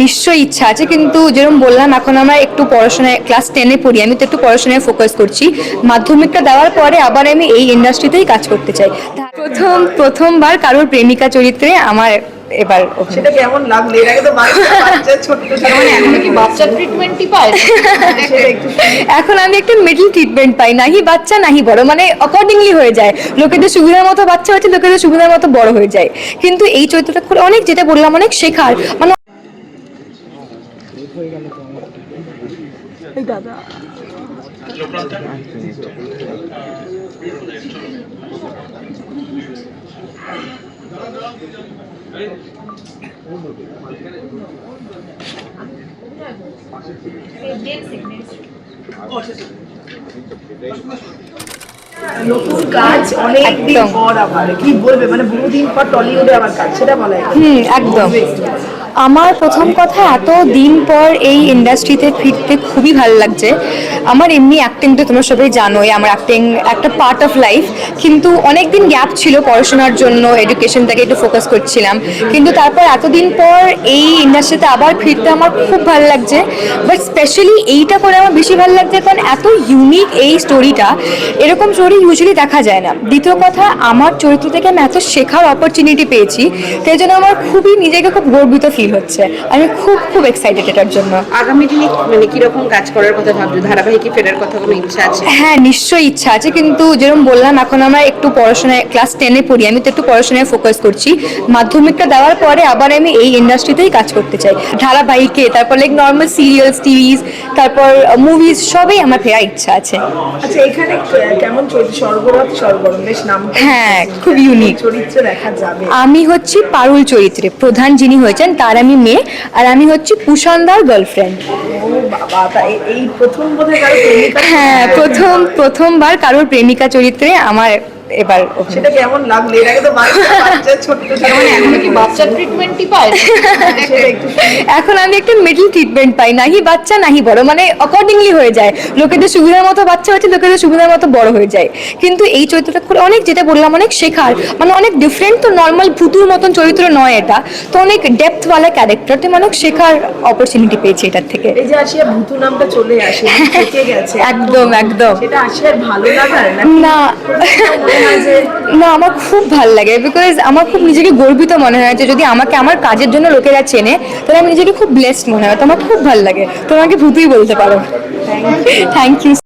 নিশ্চয়ই ইচ্ছা আছে, কিন্তু যেরকম বললাম এখন আমরা একটু পড়াশোনায় ক্লাস 10-এ পড়ি, আমি তো একটু পড়াশোনায় ফোকাস করছি। মাধ্যমিকটা দেওয়ার পরে আবার আমি এই ইন্ডাস্ট্রিতেই কাজ করতে চাই। প্রথমবার কারোর প্রেমিকা চরিত্রে আমার এবার সেটা কেমন লাগলো? এর আগে তো বাচ্চা ছোট মানে এখন কি বাচ্চা ট্রিটমেন্টই পায়? এখন আমি একটা মিডল ট্রিটমেন্ট পাই, নাহি বাচ্চা নাহি বড়, মানে অ্যাকর্ডিংলি হয়ে যায়। লোকেদের সুবিধার মতো বাচ্চা হচ্ছে, লোকেদের সুবিধার মতো বড় হয়ে যায়। কিন্তু এই চরিত্রটা করে অনেক, যেটা বললাম, অনেক শেখার, মানে দাদা নতুন কাজ অনেকদিন পর, আবার কি বলবে, মানে বহুদিন পর টলিউডে আবার কাজ, সেটা বলা যায়। একদম। আমার প্রথম কথা, এত দিন পর এই ইন্ডাস্ট্রিতে ফিরতে খুবই ভালো লাগছে। আমার এমনি অ্যাক্টিং তো তোমরা সবাই জানোই, আমার অ্যাক্টিং একটা পার্ট অফ লাইফ, কিন্তু অনেক দিন গ্যাপ ছিল পড়াশোনার জন্য, এডুকেশনটাকে একটু ফোকাস করছিলাম। কিন্তু তারপর এতদিন পর এই ইন্ডাস্ট্রিতে আবার ফিরতে আমার খুব ভালো লাগছে। বাট স্পেশালি এইটা করে আমার বেশি ভালো লাগছে কারণ এত ইউনিক এই স্টোরিটা, এরকম স্টোরি ইউজুয়ালি দেখা যায় না। দ্বিতীয় কথা, আমার চরিত্র থেকে আমি এত শেখার অপরচুনিটি পেয়েছি, তাই জন্য আমার খুবই নিজেকে খুব গর্বিত ফিল হচ্ছে। আমি খুব খুব এক্সাইটেড এটার জন্য। আগামী দিনে মানে কিরকম কাজ করার কথা ভাবছো? ধারাবাহিকে ফেরার কথা কোনো ইচ্ছা আছে? হ্যাঁ, নিশ্চয়ই ইচ্ছা আছে, কিন্তু যেরকম বললাম এখন আমরা একটু পড়াশোনায় ক্লাস 10-এ পড়ি, আমি তো একটু পড়াশোনায় ফোকাস করছি। মাধ্যমিকটা দেওয়ার পরে আবার আমি এই ইন্ডাস্ট্রিতেই কাজ করতে চাই। ধারাবাহিকে, তারপর লাইক নর্মাল সিরিয়ালস, টিভিস, তারপর মুভিজ, সবই আমার ফেরার ইচ্ছা আছে। আচ্ছা, এখানে কেমন চরিত্র? স্বর্গরথ সরগরম, বেশ নাম। হ্যাঁ, খুব ইউনিক চরিত্র দেখা যাবে। আমি হচ্ছি পারুল চরিত্রে, প্রধান যিনি হয়েছেন তার আমি মেয়ে, আর আমি হচ্ছি পুষান্দার গার্লফ্রেন্ড। ও বাবা, এই প্রথম বোধহয় কারো প্রেমিকা। হ্যাঁ, প্রথমবার কারোর প্রেমিকা চরিত্রে আমার এবার। সেটা কেমন লাগলো? এর আগে তো বাচ্চা ছোট মানে এখন কি বাচ্চা ট্রিটমেন্টই পায়? এখন আমি একটা মিডল ট্রিটমেন্ট পাই, নাহি বাচ্চা নাহি বড়, মানে অ্যাকর্ডিংলি হয়ে যায়। লোকেদের সুবিধার মতো বাচ্চা হচ্ছে, লোকেদের সুবিধার মতো বড় হয়ে যায়। কিন্তু এই চরিত্রটা করে অনেক, যেটা বললাম, অনেক শেখার, মানে অনেক ডিফারেন্ট। তো নর্মাল ভুতুর মতন চরিত্র নয় এটা, তো অনেক ডেপথওয়ালা ক্যারেক্টার, তো অনেক শেখার অপরচুনিটি পেয়েছি এটার থেকে। এই যে আসিয়া ভুতু নামটা চলে আসে, থেকে গেছে একদম একদম। সেটা আসিয়ার ভালো লাগার না না, আমার খুব ভালো লাগে, বিকজ আমার খুব নিজেকে গর্বিত মনে হয় যে যদি আমাকে আমার কাজের জন্য লোকেরা চেনে, তাহলে আমি নিজেকে খুব ব্লেসড মনে হয়। তো আমার খুব ভালো লাগে, তোমাকে ভূতুই বলতে পারো। Thank you.